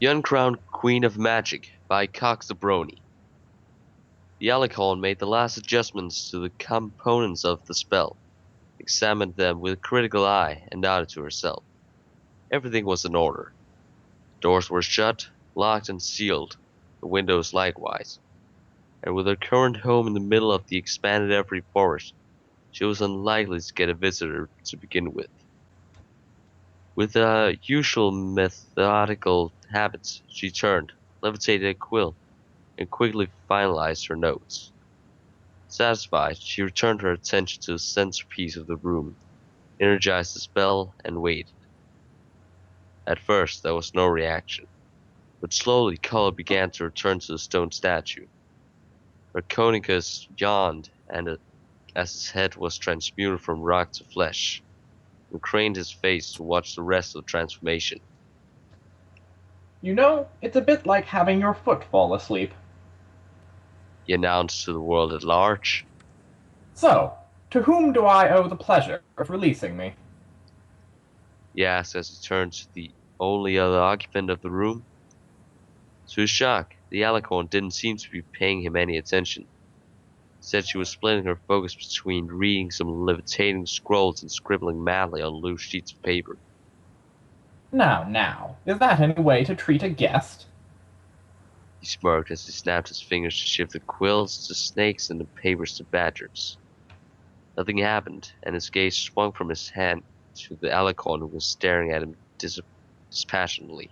The Uncrowned Queen of Magic by CogsTheBrony. The Alicorn made the last adjustments to the components of the spell, examined them with a critical eye, and nodded to herself. Everything was in order. The doors were shut, locked and sealed, the windows likewise. And with her current home in the middle of the expanded every forest, she was unlikely to get a visitor to begin with. With usual methodical habits, she turned, levitated a quill, and quickly finalized her notes. Satisfied, she returned her attention to the centerpiece of the room, energized the spell, and waited. At first, there was no reaction, but slowly color began to return to the stone statue. Draconicus yawned, and as his head was transmuted from rock to flesh, and craned his face to watch the rest of the transformation. You know, it's a bit like having your foot fall asleep. He announced to the world at large. So, to whom do I owe the pleasure of releasing me? He asked as he turned to the only other occupant of the room. To his shock, the Alicorn didn't seem to be paying him any attention. Instead, she was splitting her focus between reading some levitating scrolls and scribbling madly on loose sheets of paper. Now, is that any way to treat a guest? He smirked as he snapped his fingers to shift the quills to snakes and the papers to badgers. Nothing happened, and his gaze swung from his hand to the Alicorn, who was staring at him dispassionately.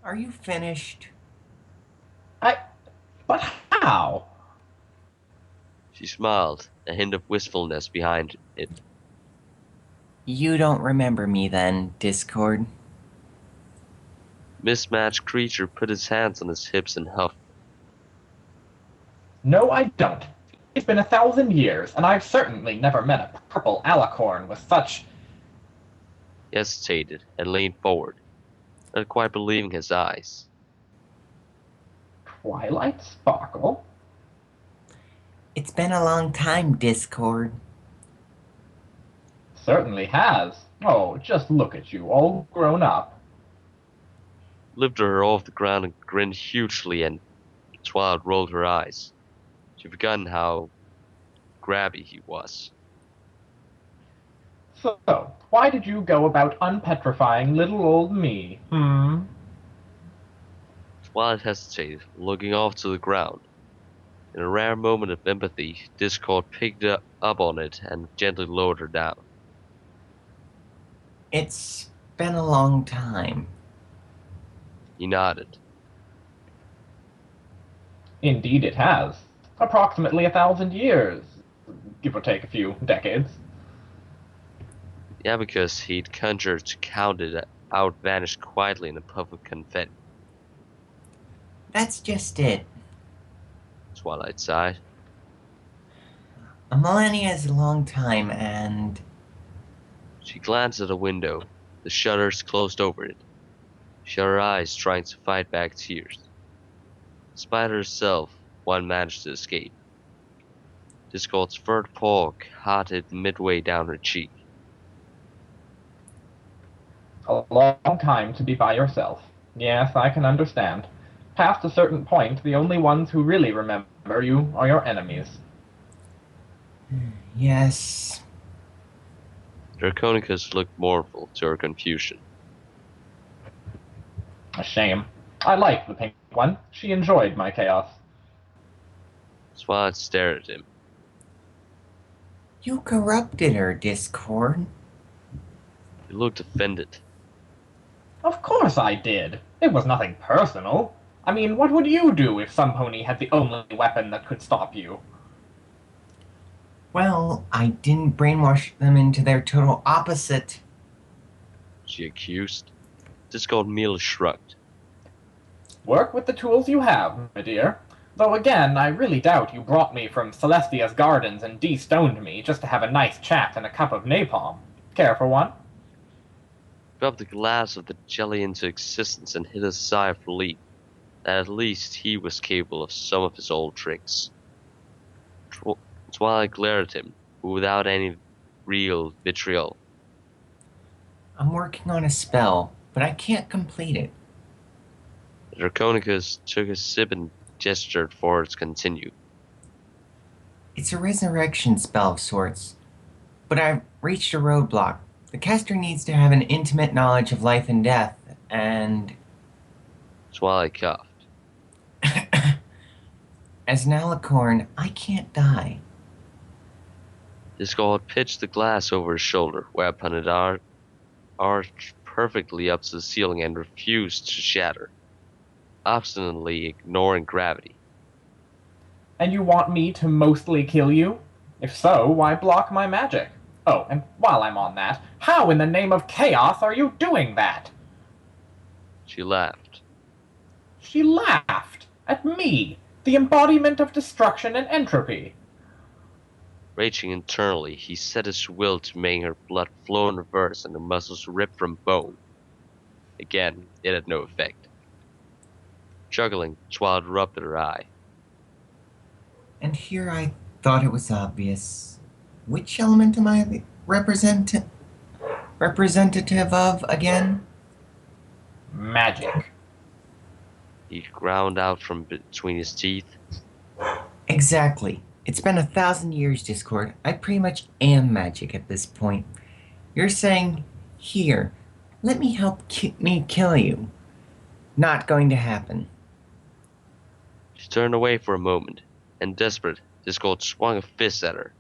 Are you finished? But how? She smiled, a hint of wistfulness behind it. You don't remember me then, Discord. Mismatched creature put his hands on his hips and huffed. No, I don't. It's been 1,000 years, and I've certainly never met a purple alicorn with such... He hesitated and leaned forward, not quite believing his eyes. Twilight sparkle? It's been a long time, Discord. Certainly has. Oh, just look at you, all grown up. Lifted her off the ground and grinned hugely, and Twilight rolled her eyes. She'd forgotten how grabby he was. So, why did you go about unpetrifying little old me, Twilight hesitated, looking off to the ground. In a rare moment of empathy, Discord picked up on it and gently lowered her down. It's been a long time. He nodded. Indeed it has. Approximately 1,000 years, give or take a few decades. The abacus he'd conjured to count it out vanished quietly in a puff of confetti. That's just it. Twilight sighed. A millennia is a long time, and... She glanced at a window. The shutters closed over it. She shut her eyes, trying to fight back tears. Despite herself, one managed to escape. Discord's third paw caught it midway down her cheek. A long time to be by yourself. Yes, I can understand. Past a certain point, the only ones who really remember you are your enemies. Yes. Draconicus looked mournful to her confusion. A shame. I like the pink one. She enjoyed my chaos. Twilight stared at him. You corrupted her, Discord. He looked offended. Of course I did. It was nothing personal. I mean, what would you do if some pony had the only weapon that could stop you? Well, I didn't brainwash them into their total opposite. She accused. Discord merely shrugged. Work with the tools you have, my dear. Though again, I really doubt you brought me from Celestia's gardens and de-stoned me just to have a nice chat and a cup of napalm. Care for one? Dropped the glass of the jelly into existence and hid a sigh of relief that at least he was capable of some of his old tricks. Twilight glared at him, but without any real vitriol. I'm working on a spell, but I can't complete it. The Draconicus took a sip and gestured for it to continue. It's a resurrection spell of sorts, but I've reached a roadblock. The caster needs to have an intimate knowledge of life and death, and Twilight coughed. as an alicorn, I can't die. Discord pitched the glass over his shoulder, whereupon it arched perfectly up to the ceiling and refused to shatter, obstinately ignoring gravity. And you want me to mostly kill you? If so, why block my magic? Oh, and while I'm on that, how in the name of chaos are you doing that? She laughed. She laughed at me, the embodiment of destruction and entropy. Raging internally, he set his will to make her blood flow in reverse and her muscles rip from bone. Again, it had no effect. Chuckling, Twilight rubbed at her eye. And here I thought it was obvious. Which element am I representative of again? Magic. He ground out from between his teeth. Exactly. It's been 1,000 years, Discord. I pretty much am magic at this point. You're saying, here, let me help me kill you. Not going to happen. She turned away for a moment, and desperate, Discord swung a fist at her.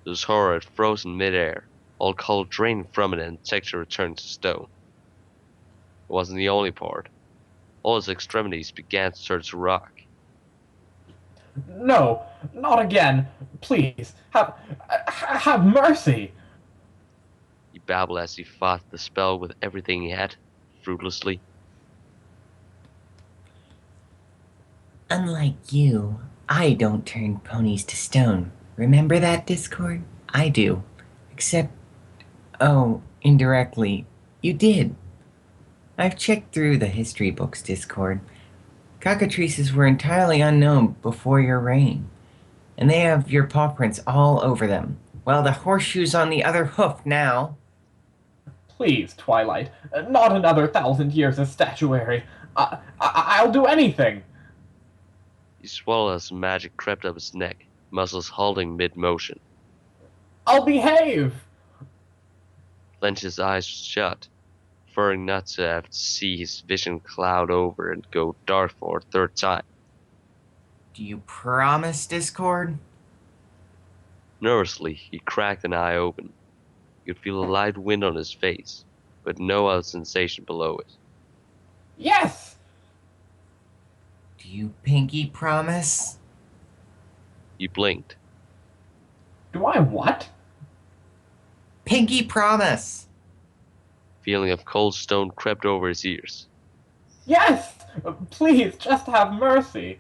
Whose horror had frozen midair, all color drained from it and texture returned to stone. It wasn't the only part. All his extremities began to turn to rock. No, not again. Please, have mercy. He babbled as he fought the spell with everything he had, fruitlessly. Unlike you, I don't turn ponies to stone. Remember that, Discord? I do. Except, oh, indirectly, you did. I've checked through the history books, Discord. Cockatrices were entirely unknown before your reign, and they have your paw prints all over them. Well, the horseshoe's on the other hoof now. Please, Twilight, not another 1,000 years of statuary. I'll do anything. He swallowed as magic crept up his neck, muscles holding mid-motion. I'll behave. Clenched his eyes shut, preferring not to have to see his vision cloud over and go dark for a third time. Do you promise, Discord? Nervously, he cracked an eye open. He could feel a light wind on his face, but no other sensation below it. Yes! Do you pinky promise? He blinked. Do I what? Pinky promise! Feeling of cold stone crept over his ears. Yes! Please, just have mercy.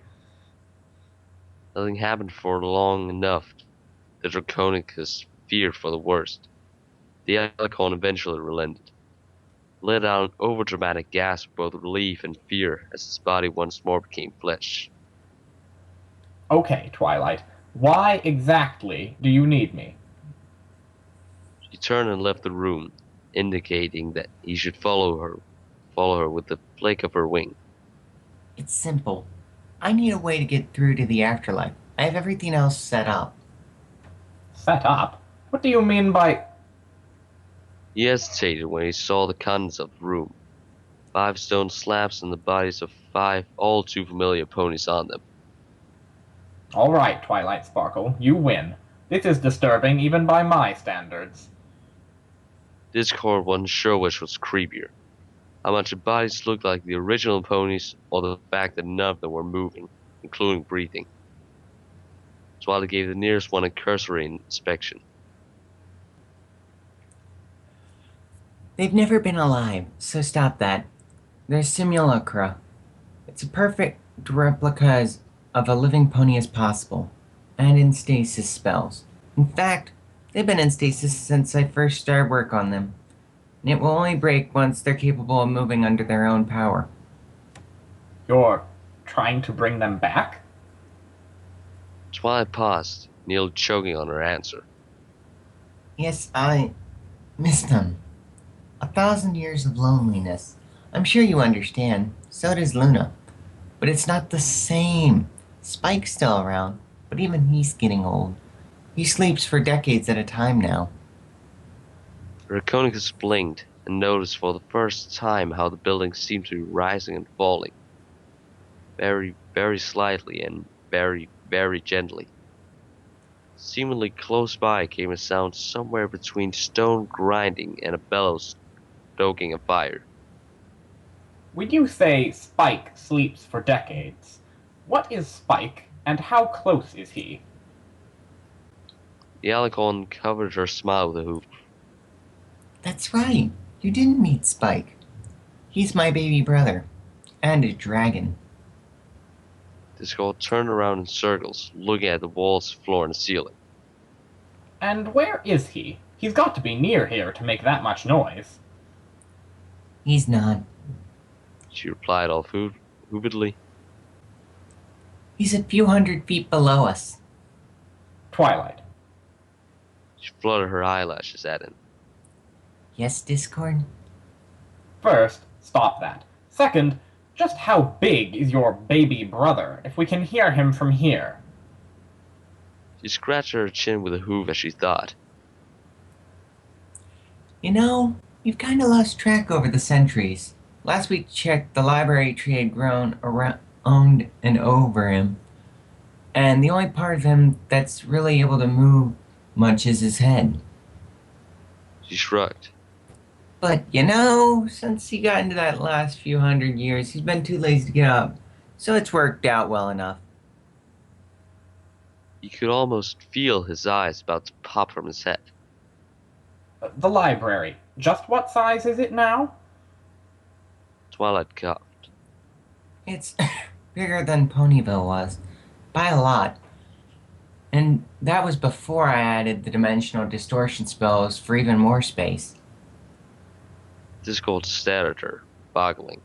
Nothing happened for long enough. The Draconicus feared for the worst. The Alicorn eventually relented. Let out an overdramatic gasp of both relief and fear as his body once more became flesh. Okay, Twilight. Why exactly do you need me? She turned and left the room, indicating that he should follow her with the flick of her wing. It's simple. I need a way to get through to the afterlife. I have everything else set up. Set up? What do you mean by... He hesitated when he saw the contents of the room. 5 stone slabs and the bodies of 5 all too familiar ponies on them. All right, Twilight Sparkle, you win. This is disturbing even by my standards. Discord wasn't sure which was creepier. How much the bodies looked like the original ponies, or the fact that none of them were moving, including breathing. Twilight gave the nearest one a cursory inspection. They've never been alive, so stop that. They're simulacra. It's a perfect replica of a living pony as possible, and in stasis spells. In fact, they've been in stasis since I first started work on them. And it will only break once they're capable of moving under their own power. You're trying to bring them back? Twilight paused, nearly choking on her answer. Yes, I missed them. 1,000 years of loneliness. I'm sure you understand. So does Luna. But it's not the same. Spike's still around, but even he's getting old. He sleeps for decades at a time now. Draconicus blinked and noticed for the first time how the building seemed to be rising and falling. Very, very slightly and very, very gently. Seemingly close by came a sound somewhere between stone grinding and a bellows stoking a fire. When you say Spike sleeps for decades, what is Spike, and how close is he? The Alicorn covered her smile with a hoop. That's right. You didn't meet Spike. He's my baby brother. And a dragon. The skull turned around in circles, looking at the walls, floor, and ceiling. And where is he? He's got to be near here to make that much noise. He's not. She replied all hoovedly. He's a few hundred feet below us. Twilight. She fluttered her eyelashes at him. Yes, Discord? First, stop that. Second, just how big is your baby brother, if we can hear him from here? She scratched her chin with a hoof as she thought. You know, you've kind of lost track over the centuries. Last we checked, the library tree had grown around and over him. And the only part of him that's really able to move much is his head. She shrugged. But, you know, since he got into that last few hundred years, he's been too lazy to get up. So it's worked out well enough. You could almost feel his eyes about to pop from his head. The library. Just what size is it now? Twilight coughed. It's bigger than Ponyville was. By a lot. And that was before I added the dimensional distortion spells for even more space. Discord stared at her, boggling.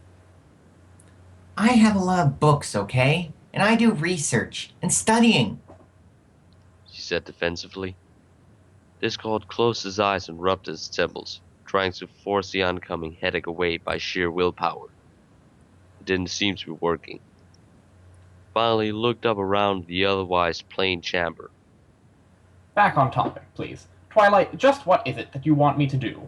I have a lot of books, okay? And I do research and studying. She said defensively. Discord closed his eyes and rubbed his temples, trying to force the oncoming headache away by sheer willpower. It didn't seem to be working. Finally, he looked up around the otherwise plain chamber. Back on topic, please. Twilight, just what is it that you want me to do?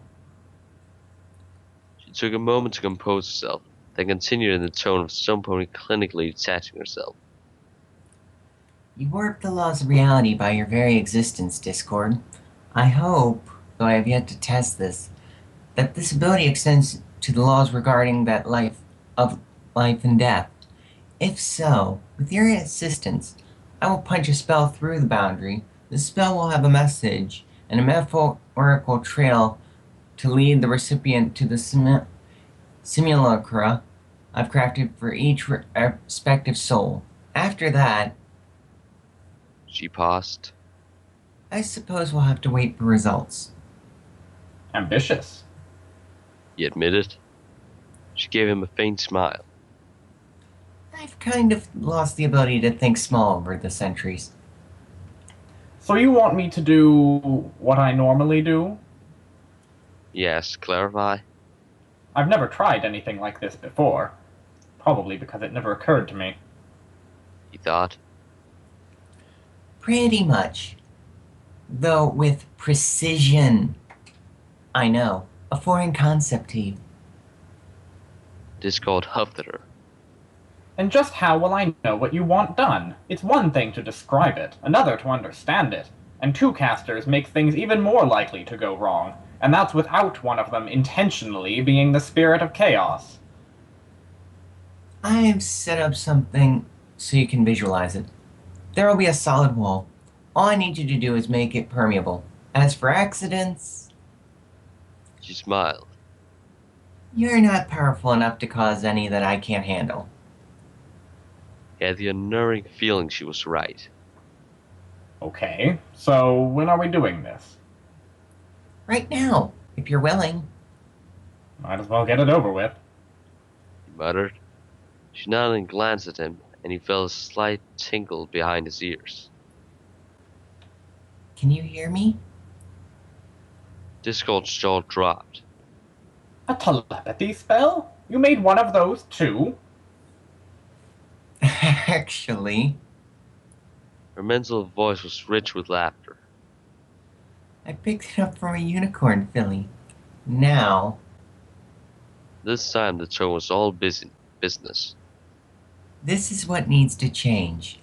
She took a moment to compose herself, then continued in the tone of some pony clinically detaching herself. You warp the laws of reality by your very existence, Discord. I hope, though I have yet to test this, that this ability extends to the laws regarding that life and death. If so, with your assistance, I will punch a spell through the boundary. The spell will have a message and a metaphorical trail to lead the recipient to the simulacra I've crafted for each respective soul. After that, She paused. I suppose we'll have to wait for results. Ambitious. He admitted. She gave him a faint smile. I've kind of lost the ability to think small over the centuries. So you want me to do what I normally do? Yes, clarify. I've never tried anything like this before. Probably because it never occurred to me. He thought. Pretty much. Though with precision. I know. A foreign concept to you. Discord huffed at her. And just how will I know what you want done? It's one thing to describe it, another to understand it. And two casters make things even more likely to go wrong, and that's without one of them intentionally being the spirit of chaos. I've set up something so you can visualize it. There will be a solid wall. All I need you to do is make it permeable. As for accidents, She smiled. you're not powerful enough to cause any that I can't handle. He had the unnerving feeling she was right. Okay, so when are we doing this? Right now, if you're willing. Might as well get it over with. He muttered. She nodded and glanced at him, and he felt a slight tinkle behind his ears. Can you hear me? Discord's jaw dropped. A telepathy spell? You made one of those too? Actually, Her mental voice was rich with laughter. I picked it up from a unicorn filly. Now, This time the tone was all business. this is what needs to change.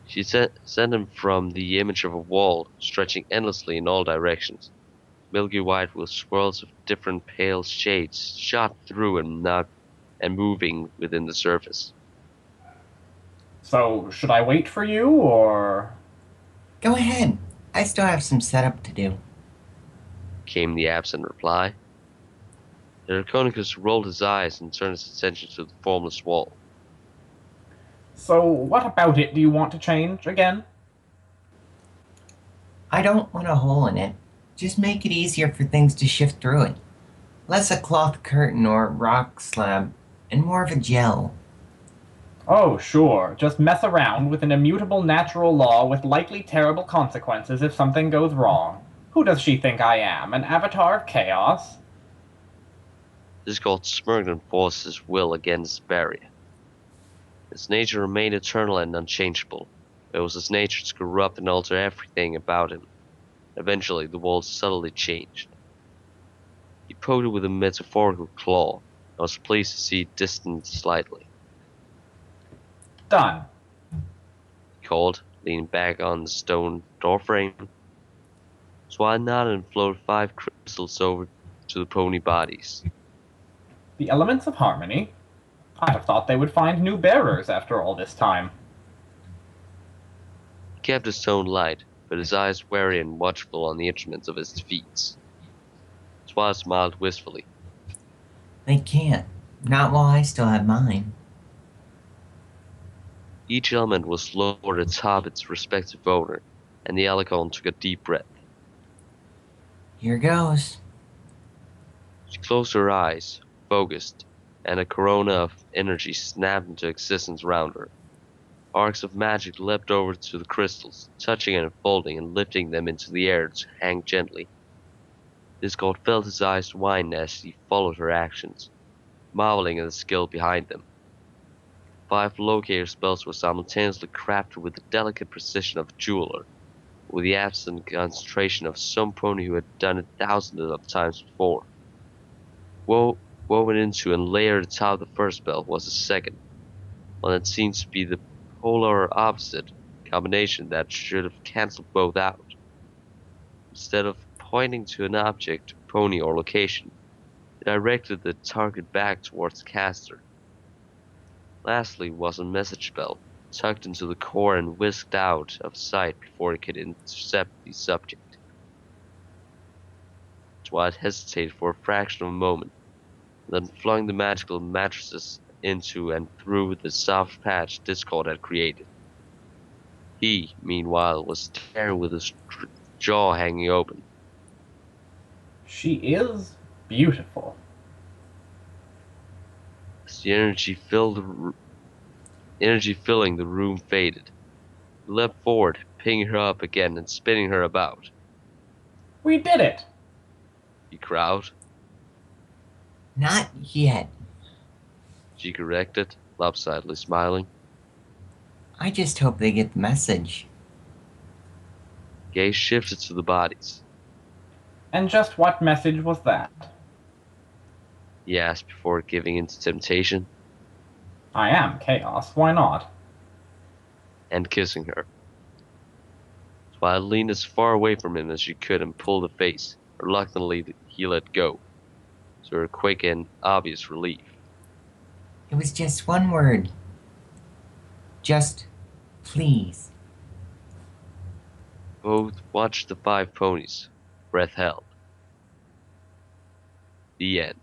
She sent him from the image of a wall stretching endlessly in all directions, milky white with swirls of different pale shades shot through and moving within the surface. So, should I wait for you, or. Go ahead. I still have some setup to do. Came the absent reply. The Draconicus rolled his eyes and turned his attention to the formless wall. So, what about it do you want to change again? I don't want a hole in it. Just make it easier for things to shift through it. Less a cloth curtain or rock slab, and more of a gel. Oh, sure. Just mess around with an immutable natural law with likely terrible consequences if something goes wrong. Who does she think I am? An avatar of chaos? This god smirked and forced his will against the barrier. His nature remained eternal and unchangeable. It was his nature to corrupt and alter everything about him. Eventually, the wall subtly changed. He poked it with a metaphorical claw, and was pleased to see it distance slightly. Done. He called, leaning back on the stone doorframe. Swat nodded and floated 5 crystals over to the pony bodies. The elements of harmony? I'd have thought they would find new bearers after all this time. He kept his tone light, but his eyes wary and watchful on the instruments of his defeats. Swat smiled wistfully. They can't. Not while I still have mine. Each element was lowered atop its respective owner, and the Alicon took a deep breath. Here goes. She closed her eyes, focused, and a corona of energy snapped into existence around her. Arcs of magic leapt over to the crystals, touching and unfolding and lifting them into the air to hang gently. This god felt his eyes widen as he followed her actions, marveling at the skill behind them. 5 locator spells were simultaneously crafted with the delicate precision of a jeweler, with the absent concentration of some pony who had done it thousands of times before. Woven into and layered atop the first spell was a second, one that seemed to be the polar opposite combination that should have cancelled both out. Instead of pointing to an object, pony, or location, it directed the target back towards the caster. Lastly was a message spell, tucked into the core and whisked out of sight before it could intercept the subject. Twilight hesitated for a fraction of a moment, then flung the magical matrices into and through the soft patch Discord had created. He, meanwhile, was staring with his jaw hanging open. She is beautiful. As the energy filling the room faded, he leapt forward, picking her up again and spinning her about. We did it! He crowed. Not yet. She corrected, lopsidedly smiling. I just hope they get the message. Gaze shifted to the bodies. And just what message was that? He asked before giving in to temptation I am chaos, why not? and kissing her. Twilight leaned as far away from him as she could and pulled a face. Reluctantly, he let go, to her quick and obvious relief. It was just one word. Just please. Both watched the 5 ponies, breath held. The end.